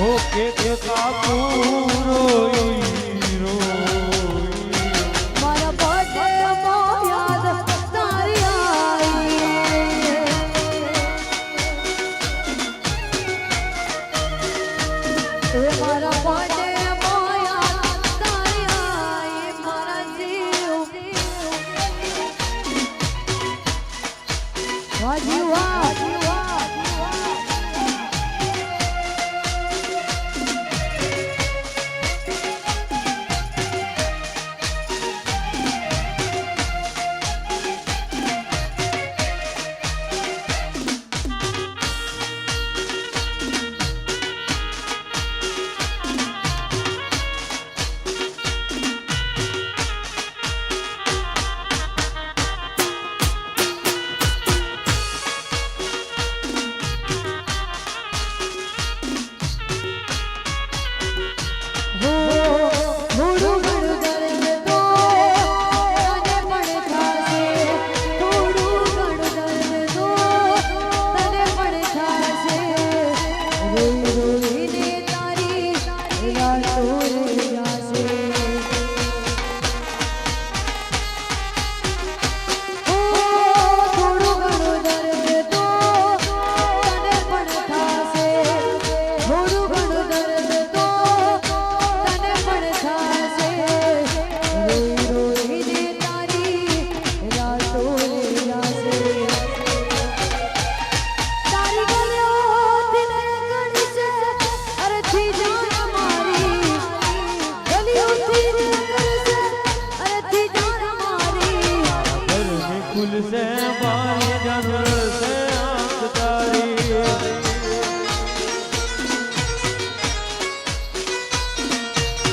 Okay કે કાપુરો મારા birthday માં યાદ તારી આવી એ મારા બર્થડે માં યાદ તારી આવી મારા જીવ વાહ જીવા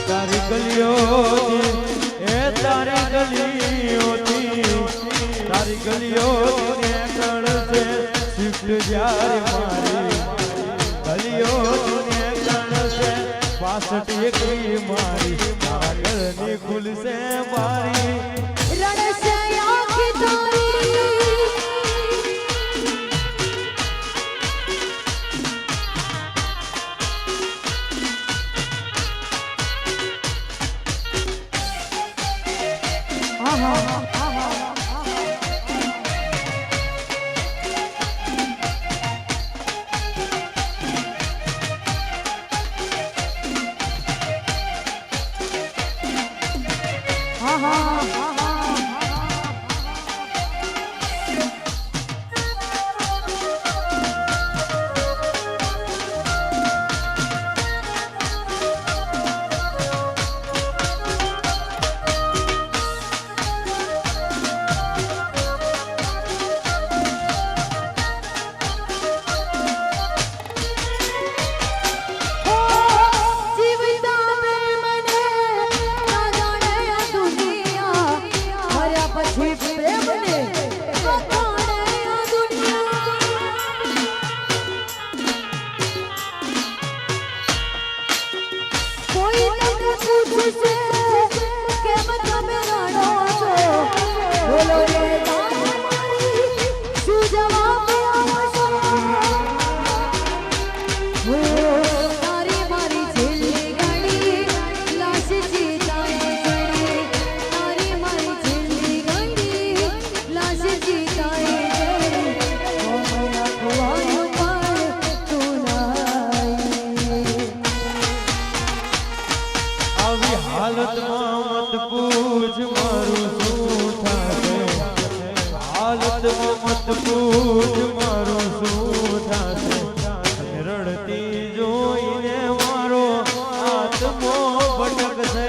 તારી ગલીઓ એ તારી ગલીઓ ને ગણશે શિફ્ટ જ્યારે મારી ગલીઓ ને ગણશે 65 એકવી મારી તારા ઘરની ખુલશે મારી રણસે આંખ તારી હાલતમાં મત પૂછ મારું શું થશે હાલતમાં મત પૂછ મારું શું થશે રડતી જોઈને મારો આત્મો ભટકશે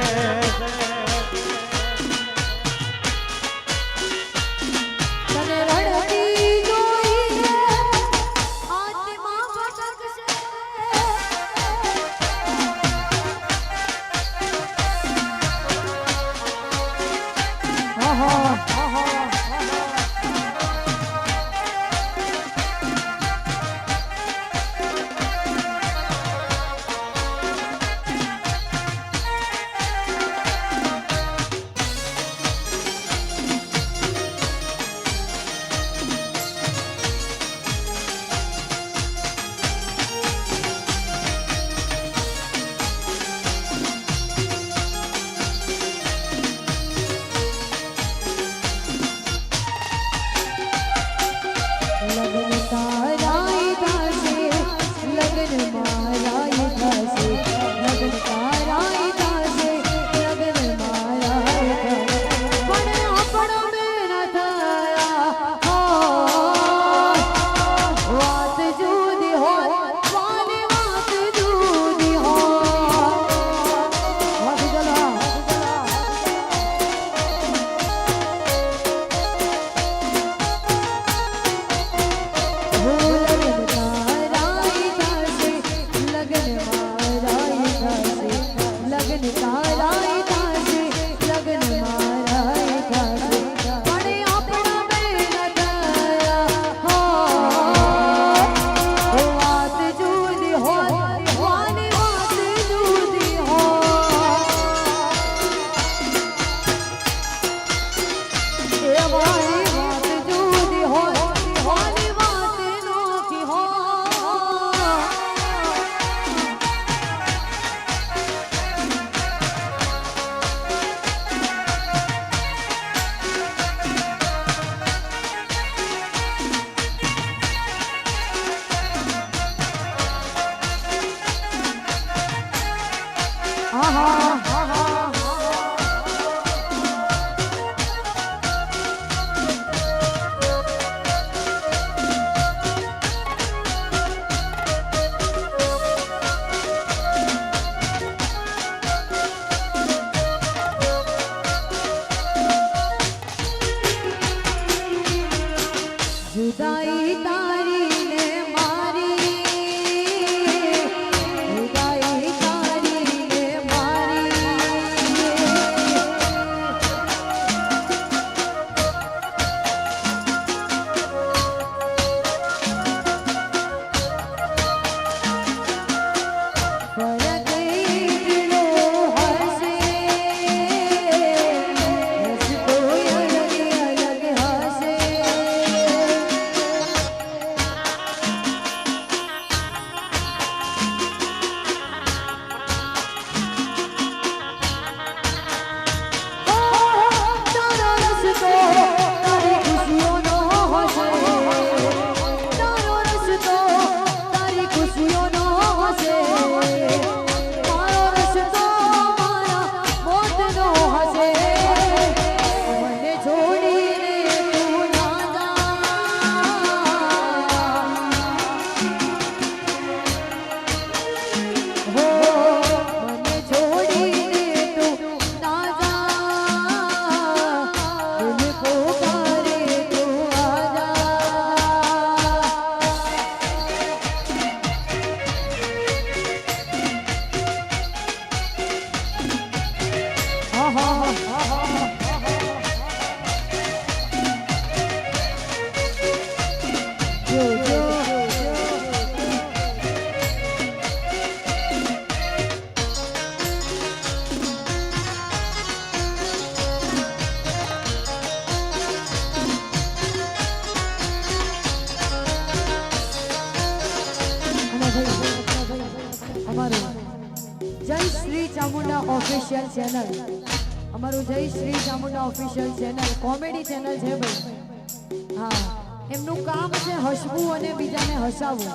ચામુંડા ઓફિશિયલ ચેનલ, અમારું જય Shri Chamunda official channel comedy channel છે ભાઈ. હા, એમનું કામ છે હસવું અને બીજાને હસાવવું.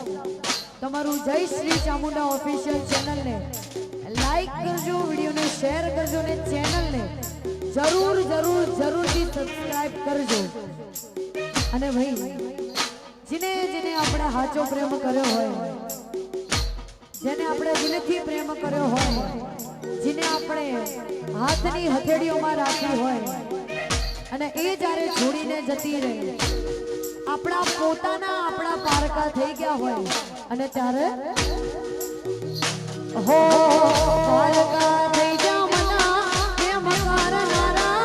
તમારું જય શ્રી ચામુંડા ઓફિશિયલ ચેનલને લાઈક કરજો, વિડીયોને શેર કરજો ને ચેનલને જરૂર જરૂર જરૂરથી સબસ્ક્રાઇબ કરજો. અને ભાઈ જેને જેને આપણે સાચો પ્રેમ કર્યો હોય, જેને આપણે દિલથી પ્રેમ કર્યો હોય, જેને આપણે હાથની હથેળીઓમાં રાખી હોય અને એ જ્યારે છોડીને જતી રહે, આપણા પોતાના આપણા પારકા થઈ ગયા હોય અને ત્યારે હો પારકા થઈ જા મના પ્રેમ કરનારા,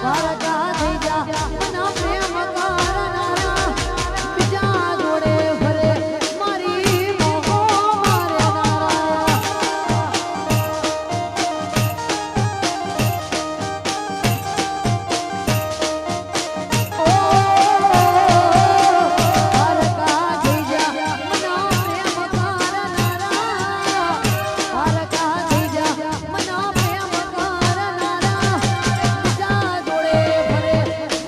પારકા થઈ જા મના પ્રેમ કરનારા, બીજા જોડે ફરે મારી મોહો મારનારા. ઓ પારકા થઈ જા મના પ્રેમ કરનારા, પારકા થઈ જા મના પ્રેમ કરનારા, બીજા જોડે ફરે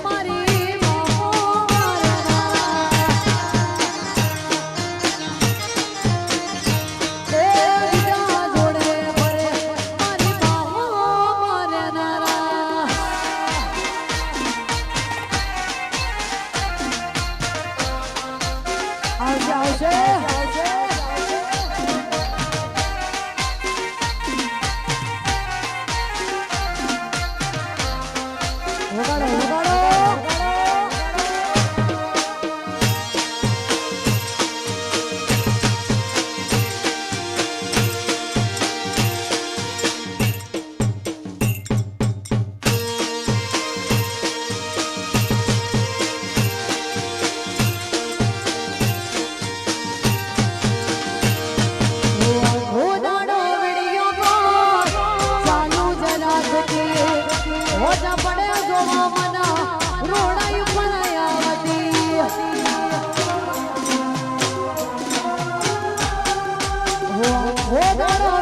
મારી મોહો મારનારા. એ બીજા જોડે ફરે મારી મોહો મારનારા. આવશે આવશે વગાડો વગાડો. ઘોડાનો વિડિયો ચાલુ જ રાખતી, ઓજા પડે જોવા મના રોડાઈ પણ આવતી. ઘોડાનો